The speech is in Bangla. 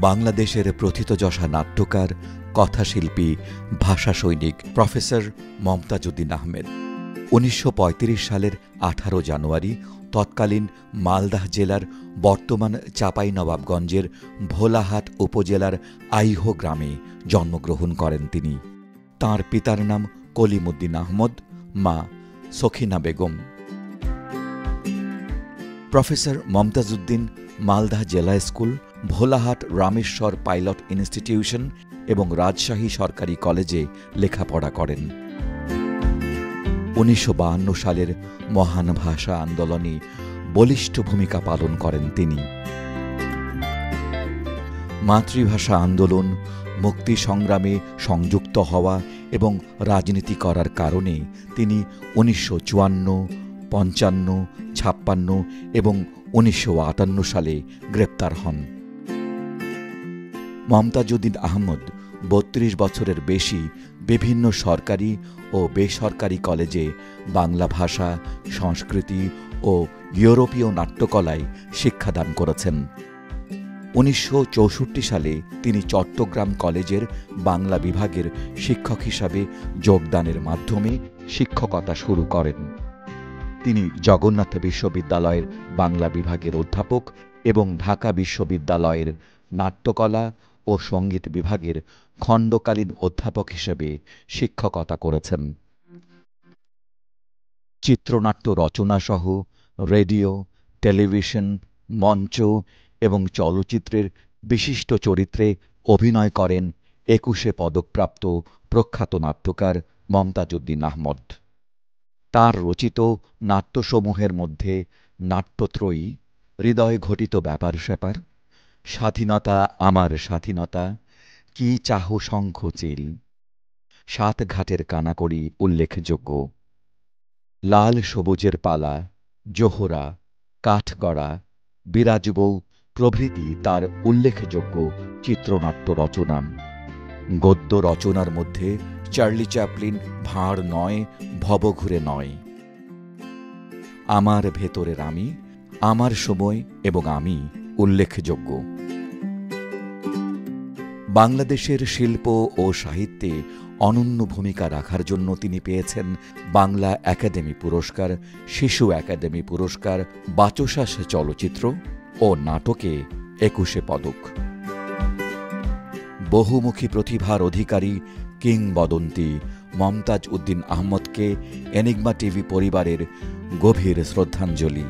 বাংলাদেশের প্রথিতযশা নাট্যকার, কথাশিল্পী, ভাষা সৈনিক প্রফেসর মমতাজ উদ্দিন আহমেদ ১৯৩৫ সালের ১৮ জানুয়ারি তৎকালীন মালদাহ জেলার বর্তমান চাঁপাইনবাবগঞ্জের ভোলাহাট উপজেলার আইহো গ্রামে জন্মগ্রহণ করেন তিনি। তাঁর পিতার নাম কলিমউদ্দিন আহমদ, মা সখিনা বেগম। প্রফেসর মমতাজ উদ্দিন মালদাহ জেলা school, Bholahat Rameshwar pilot institution এবং রাজশাহী সরকারি কলেজে লেখাপড়া করেন। ১৯৫২ সালের মহান ভাষা আন্দোলনে বলিষ্ঠ ভূমিকা পালন করেন তিনি। মাতৃভাষা আন্দোলন, মুক্তি সংগ্রামে সংযুক্ত হওয়া এবং রাজনীতি করার কারণে তিনি ১৯৫৪, ৫৫, ৫৬ এবং ১৯৫৮ সালে গ্রেপ্তার হন। মমতাজ উদ্দিন আহমদ ৩২ বছরের বেশি বিভিন্ন সরকারি ও বেসরকারি কলেজে বাংলা ভাষা, সংস্কৃতি ও ইউরোপীয় নাট্যকলায় শিক্ষাদান করেছেন। ১৯৬৪ সালে তিনি চট্টগ্রাম কলেজের বাংলা বিভাগের শিক্ষক হিসাবে যোগদানের মাধ্যমে শিক্ষকতা শুরু করেন। তিনি জগন্নাথ বিশ্ববিদ্যালয়ের বাংলা বিভাগের অধ্যাপক এবং ঢাকা বিশ্ববিদ্যালয়ের নাট্যকলা ও সঙ্গীত বিভাগের খণ্ডকালীন অধ্যাপক হিসেবে শিক্ষকতা করেছেন। চিত্রনাট্য রচনাসহ রেডিও, টেলিভিশন, মঞ্চ এবং চলচ্চিত্রের বিশিষ্ট চরিত্রে অভিনয় করেন ২১শে পদকপ্রাপ্ত প্রখ্যাত নাট্যকার মমতাজ উদ্দিন আহমদ। তাঁর রচিত নাট্যসমূহের মধ্যে নাট্যত্রয়ী, হৃদয় ঘটিত ব্যাপার স্যাপার, স্বাধীনতা আমার স্বাধীনতা, কি চাহ শঙ্খ চিল, সাত ঘাটের কানাকড়ি উল্লেখযোগ্য। লাল সবুজের পালা, জোহরা, কাঠগড়া, বিরাজবউ প্রভৃতি তার উল্লেখযোগ্য চিত্রনাট্য রচনা। গদ্য রচনার মধ্যে চার্লি চ্যাপলিন ভাঁড় নয়, ভবঘুরে নয়, আমার ভেতরের আমি, আমার সময় এবং আমি উল্লেখযোগ্য। বাংলাদেশের শিল্প ও সাহিত্যে অনন্য ভূমিকা রাখার জন্য তিনি পেয়েছেন বাংলা একাডেমি পুরস্কার, শিশু একাডেমি পুরস্কার, বাচসাস চলচ্চিত্র ও নাটকে ২১শে পদক। বহুমুখী প্রতিভার অধিকারী কিংবদন্তি মমতাজ উদ্দিন আহমদকে এনিগমা টিভি পরিবারের গভীর শ্রদ্ধাঞ্জলি।